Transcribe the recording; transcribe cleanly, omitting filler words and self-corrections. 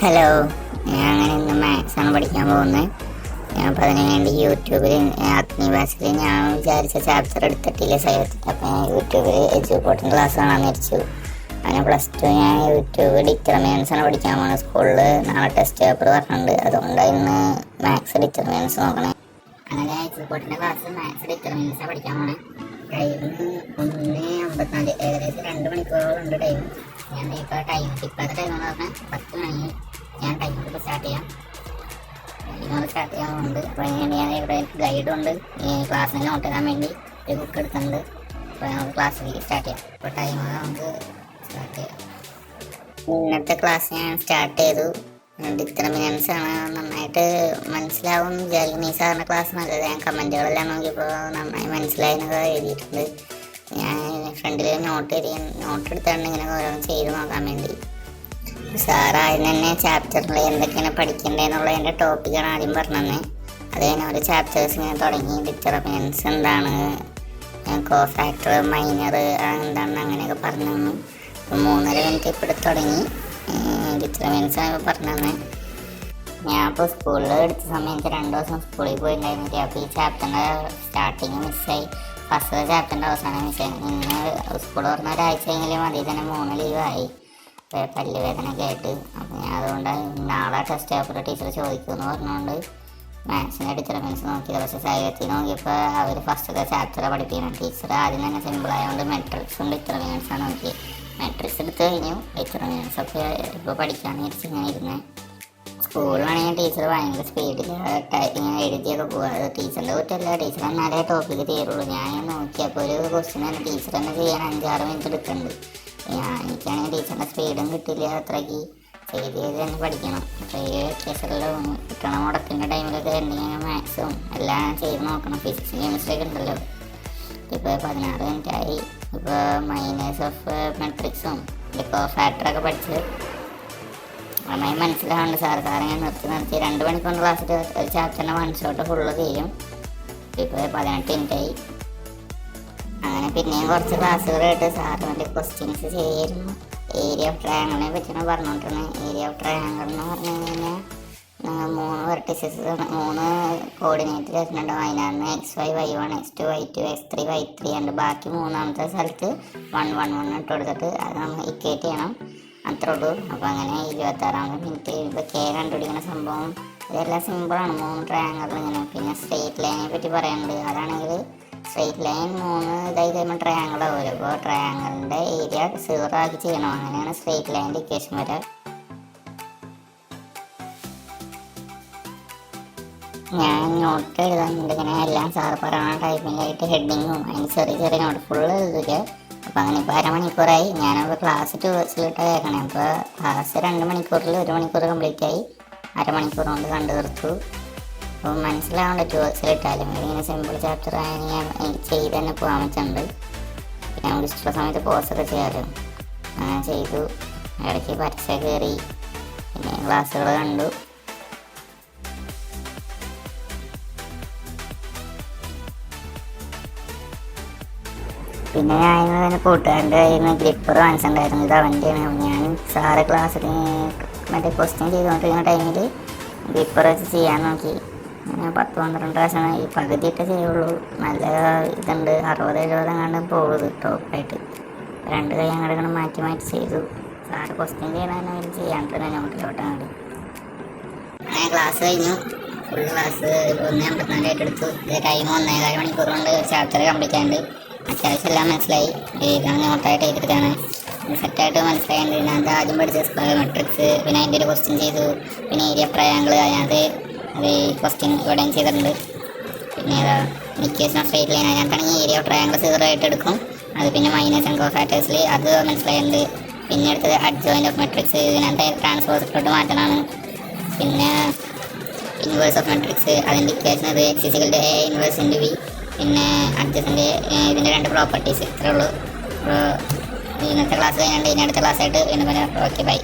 Hello, ഞാൻ അങ്ങനെ ഇന്ന് മാത്സാണ് പഠിക്കാൻ പോകുന്നത്. ഞാൻ അപ്പോൾ അതിന് വേണ്ടി യൂട്യൂബിൽ അഗ്നി ബാച്ചിൽ ഞാൻ വിചാരിച്ച ചാപ്റ്റർ എടുത്തിട്ടില്ല സൈവത്തിൽ. അപ്പോൾ ഞാൻ യൂട്യൂബിൽ എഡ്യൂക്കേഷൻ ക്ലാസ് കാണാൻ വിചാരിച്ചു. അങ്ങനെ +2 ഞാൻ യൂട്യൂബ് ഡിറ്റർമിനൻസാണ് പഠിക്കാൻ പോകുന്നത്. സ്കൂളിൽ നാളെ ടെസ്റ്റ് പേപ്പർ പറഞ്ഞിട്ടുണ്ട്, അതുകൊണ്ട് ഇന്ന് മാത്സ് ഡിറ്റർമിനൻസ് നോക്കണേ. അങ്ങനെ എഡ്യൂക്കേഷൻ്റെ ക്ലാസ് മാത്സ് ഡിറ്റർമിനൻസാണ് പഠിക്കാൻ പോകുന്നത്. ടൈം 1:54, ഏകദേശം 2 മണിക്കൂറോളം ഉണ്ട് ടൈം. ഞാൻ ഇപ്പോൾ ഇപ്പോഴത്തെ ടൈം എന്ന് പറഞ്ഞാൽ 10 മണി. ഞാൻ ടൈമൊക്കെ സ്റ്റാർട്ട് ചെയ്യാൻ പോകുന്നുണ്ട്. അപ്പോൾ അതിനുവേണ്ടി ഞാൻ ഇവിടെ ഗൈഡുണ്ട്, ക്ലാസ്സിന് നോട്ട് ചെയ്യാൻ വേണ്ടി ഒരു ബുക്ക് എടുക്കുന്നുണ്ട്. അപ്പോൾ നമുക്ക് ക്ലാസ്സിലേക്ക് സ്റ്റാർട്ട് ചെയ്യാം. ഇപ്പോൾ ടൈം നമുക്ക് സ്റ്റാർട്ട് ചെയ്യാം. ഇന്നത്തെ ക്ലാസ് ഞാൻ സ്റ്റാർട്ട് ചെയ്തു. ഡിറ്റർമിനൻസ് ആണ്, നന്നായിട്ട് മനസ്സിലാവും വിചാരിക്കുന്നു. ഈ സാറിൻ്റെ ക്ലാസ് നല്ലത്. ഞാൻ കമൻറ്റുകളെല്ലാം നോക്കിയപ്പോൾ നന്നായി മനസ്സിലായെന്നൊക്കെ എഴുതിയിട്ടുണ്ട്. ഞാൻ ഫ്രണ്ടിൽ നോട്ട് എടുത്തുകൊണ്ട് ഇങ്ങനെ ഓരോന്ന് ചെയ്ത് നോക്കാൻ വേണ്ടി. സാർ ആദ്യം തന്നെ ചാപ്റ്ററിൽ എന്തൊക്കെയാണ് പഠിക്കേണ്ടതെന്നുള്ളതിൻ്റെ ടോപ്പിക്കാണ് ആദ്യം പറഞ്ഞത്. അത് തന്നെ ഒരു ചാപ്റ്റേഴ്സ് ഇങ്ങനെ തുടങ്ങി. ഡിറ്റർമിനൻസ് എന്താണ്, കോഫാക്ടർ, മൈനർ എന്താണെന്ന് അങ്ങനെയൊക്കെ പറഞ്ഞു തന്നു. അപ്പോൾ 3.5 മിനിറ്റ് ഇപ്പോൾ തുടങ്ങി ഡിറ്റർമിനൻസ് ആണ് പറഞ്ഞു തന്നെ. ഞാൻ ഇപ്പോൾ സ്കൂളിൽ എടുത്ത സമയത്ത് 2 ദിവസം സ്കൂളിൽ പോയിട്ടുണ്ടായിരുന്നില്ല. അപ്പോൾ ഈ ചാപ്റ്ററിൻ്റെ സ്റ്റാർട്ടിങ് മിസ്സായി. ഫസ്റ്റ് ചാപ്റ്ററിൻ്റെ അവസാനം മിസ്സായി. ഇന്ന് സ്കൂൾ പറഞ്ഞ ഒരാഴ്ചയെങ്കിലും അതിൽ തന്നെ 3 ലീവായി. പല്ല് വേദനയൊക്കെ ആയിട്ട്. അപ്പോൾ ഞാൻ അതുകൊണ്ട് നാളെ ടെസ്റ്റ് പേപ്പർ ടീച്ചർ ചോദിക്കുമെന്ന് പറഞ്ഞുകൊണ്ട് മാത്സിൻ്റെ ഡിറ്റർമിനൻസ് നോക്കിയത്. പക്ഷേ സൈവത്തിൽ നോക്കിയപ്പോൾ അവർ ഫസ്റ്റത്തെ ചാപ്റ്റർ പഠിപ്പിക്കണം. ടീച്ചർ ആദ്യം തന്നെ സിമ്പിളായതുകൊണ്ട് മെട്രിക്സും ഡിറ്റർമിനൻസാണ് നോക്കി. മെട്രിക്സ് എടുത്ത് കഴിഞ്ഞു, ഡിറ്റർമിനൻസൊക്കെ ഇപ്പോൾ പഠിക്കാമെന്ന് വിചാരിച്ച് ഇങ്ങനെ ഇരുന്നത്. സ്കൂളിലാണെങ്കിൽ ടീച്ചർ ഭയങ്കര സ്പീഡിൽ ഇങ്ങനെ എഴുതിയൊക്കെ പോകുക. അത് ടീച്ചറിൻ്റെ കുറ്റമല്ല, ടീച്ചർ എന്നാലേ ടോപ്പിക്ക് തീരുള്ളൂ. ഞാൻ നോക്കിയപ്പോൾ ഒരു ക്വസ്റ്റ്യൻ തന്നെ ടീച്ചർ തന്നെ ചെയ്യാൻ 5-6 മിനിറ്റ് എടുക്കുന്നുണ്ട്. എനിക്കാണെങ്കിൽ ടീച്ചറിൻ്റെ സ്പീഡും കിട്ടില്ല, അത്രയ്ക്ക് ചെയ്ത് തന്നെ പഠിക്കണം. അപ്പോൾ ഈ വെക്കേഷനിൽ കിട്ടണ മുടക്കിൻ്റെ ടൈമിലൊക്കെ എന്തെങ്കിലും മാത്സും എല്ലാം ചെയ്ത് നോക്കണം. ഫിസിക്സ് കെമിസ്ട്രി ഒക്കെ ഉണ്ടല്ലോ. ഇപ്പോൾ 16 മിനിറ്റായി. ഇപ്പോൾ മൈനസ് ഓഫ് മെട്രിക്സും കോഫാക്ടറൊക്കെ പഠിച്ച് നന്നായി മനസ്സിലാവുന്നുണ്ട്. സാറിങ്ങനെ നിർത്തി 2 മണിക്കൂർ ക്ലാസ്സിൽ ഒരു ചാപ്റ്ററിൻ്റെ 1 ഷോട്ട് ഫുള്ള് ചെയ്യും. ഇപ്പോൾ 18 മിനിറ്റായി. അങ്ങനെ പിന്നെയും കുറച്ച് ക്ലാസ്സുകളായിട്ട് സാറ് വേണ്ടി ക്വസ്റ്റ്യൻസ് ചെയ്യായിരുന്നു. ഏരിയ ഓഫ് ട്രയാങ്കിളിനെ പറ്റിയാണ് പറഞ്ഞുകൊണ്ടിരുന്നത്. ഏരിയ ഓഫ് ട്രയാങ്കിൾ എന്ന് പറഞ്ഞു കഴിഞ്ഞാൽ 3 വെർട്ടിസസ് 3 കോർഡിനേറ്റ് വരുന്നുണ്ട്. അതിനകത്ത് XY, Y1, X2, Y2, X3, Y3 ഉണ്ട്. ബാക്കി 3ാമത്തെ സ്ഥലത്ത് 1, 1, 1 ഇട്ട് കൊടുത്തിട്ട് അത് നമ്മൾ ഇക്വേറ്റ് ചെയ്യണം. അത്രേ ഉള്ളൂ. അപ്പോൾ അങ്ങനെ 26ാമത്തെ മിനിറ്റ് ഇപ്പോൾ K കണ്ടുപിടിക്കുന്ന സംഭവം ഇതെല്ലാം സിമ്പിളാണ്. 3 ട്രയാങ്കിൾ ഇങ്ങനെ. പിന്നെ സ്ട്രെയിറ്റ് ലൈനെ പറ്റി പറയാനുണ്ട്. അതാണെങ്കിൽ സ്ട്രെയിറ്റ് ലൈൻ 3 ഇതായി കഴിയുമ്പോൾ ട്രയാങ്കിൾ ആവുമല്ലോ. അപ്പോൾ ട്രയാങ്കിളിൻ്റെ ഏരിയ 0 ആക്കി ചെയ്യണം. അങ്ങനെയാണ് സ്ട്രെയിറ്റ് ലൈനിൻ്റെ ഇക്വേഷൻ വരിക. ഞാൻ നോട്ട് എഴുതാനുണ്ട്. ഇങ്ങനെ എല്ലാം സാറ് പറയുന്ന ടൈപ്പിംഗായിട്ട് ഹെഡിങ്ങും അതിന് ചെറിയ നോട്ട് ഫുള്ള് എഴുതില്ല. അപ്പോൾ അങ്ങനെ ഇപ്പോൾ 1/2 മണിക്കൂറായി. ഞാനപ്പോൾ ക്ലാസ് 2 വേഴ്സിലിട്ട് കേൾക്കണേ. അപ്പോൾ ക്ലാസ് 2 മണിക്കൂറിൽ 1 മണിക്കൂർ കംപ്ലീറ്റ് ആയി. 1/2 മണിക്കൂർ കൊണ്ട് കണ്ടു തീർത്തു. അപ്പോൾ മനസ്സിലാവേണ്ട 2 വേഴ്സിലിട്ടാലും ഇങ്ങനെ സിമ്പിൾ ചാപ്റ്റർ ആണെങ്കിൽ എനിക്ക് ചെയ്ത് തന്നെ പോകാൻ പറ്റുന്നുണ്ട്. പിന്നെ നമുക്ക് ഇഷ്ടമുള്ള സമയത്ത് പോസ്റ്റൊക്കെ ചെയ്യാമല്ലോ. അങ്ങനെ ചെയ്തു. ഇടയ്ക്ക് പരീക്ഷ കയറി. പിന്നെ ക്ലാസ്സുകൾ കണ്ടു. പിന്നെ ഞാൻ കൂട്ടുകാരൻ്റെ കയ്യിൽ നിന്ന് ഗ്രിപ്പർ വാങ്ങിച്ചിട്ടുണ്ടായിരുന്നു. ഇത് അവൻ്റെയാണ്. ഞാൻ സാറ് ക്ലാസ്സിൽ മറ്റേ ക്വസ്റ്റ്യൻ ചെയ്തുകൊണ്ടിരിക്കുന്ന ടൈമിൽ ഗ്രിപ്പർ വെച്ച് ചെയ്യാൻ നോക്കി. 10-12 പ്രാവശ്യം ഈ പകുതിയിട്ടേ ചെയ്യുള്ളൂ. നല്ല ഇതുണ്ട്, 60-70 അങ്ങാണ്ട് പോകുന്നത് ടോപ്പായിട്ട്. 2 കൈ അങ്ങോട്ട് മാറ്റി ചെയ്തു. സാറ് ക്വസ്റ്റ്യൻ ചെയ്യണമെങ്കിൽ ചെയ്യാണ്ട് തന്നെ നോട്ടിലോട്ട് അങ്ങോട്ട്. അങ്ങനെ ക്ലാസ് കഴിഞ്ഞു. ഫുൾ ക്ലാസ് 1:54 എടുത്തു. ടൈം 1.25 മണിക്കൂർ കൊണ്ട് ചാപ്റ്റർ കംപ്ലീറ്റ് ആയിട്ട് അത്യാവശ്യം എല്ലാം മനസ്സിലായി. ഇതാണ് നോട്ടായിട്ട് എഴുതിയിട്ടാണ് സെറ്റായിട്ട് മനസ്സിലായത്. ഇതിനകത്ത് ആദ്യം പഠിച്ച സ്ക്വയർ മെട്രിക്സ്, പിന്നെ അതിൻ്റെ ഒരു ക്വസ്റ്റ്യൻ ചെയ്തു. പിന്നെ ഏരിയ ട്രയാങ്കിൾ, അതിനകത്ത് അത് ക്വസ്റ്റ്യൻ ഇവിടെയും ചെയ്തിട്ടുണ്ട്. പിന്നെ ഏതാ ഇക്വേഷൻ ഓഫ് സ്ട്രെയിറ്റ് ലൈൻ, അതിനകത്താണെങ്കിൽ ഏരിയ ഓഫ് ട്രയാങ്കിൾ 0 ആയിട്ട് എടുക്കും. അത് പിന്നെ മൈനസ് ആൻഡ് കോഫാക്ടേഴ്സിൽ അത് മനസ്സിലായിട്ടുണ്ട്. പിന്നെ അടുത്തത് അഡ്ജോയിൻ്റ് ഓഫ് മെട്രിക്സ്, ഇതിനകത്ത് ട്രാൻസ്പോസിലോട്ട് മാറ്റണമാണ്. പിന്നെ ഇൻവേഴ്സ് ഓഫ് മെട്രിക്സ്, അതിൻ്റെ ഇക്വേഷൻ അത് X=A ഇൻവേഴ്സ് × V. പിന്നെ അഡ്ജസ്റ്റിൻ്റെ ഇതിൻ്റെ 2 പ്രോപ്പർട്ടീസ്. ഇത്രേ ഉള്ളൂ. അപ്പോൾ ഇന്നത്തെ ക്ലാസ് കഴിഞ്ഞാൽ ഇനി അടുത്ത ക്ലാസ്സായിട്ട് വീണ്ടും പറയാം. Okay, by.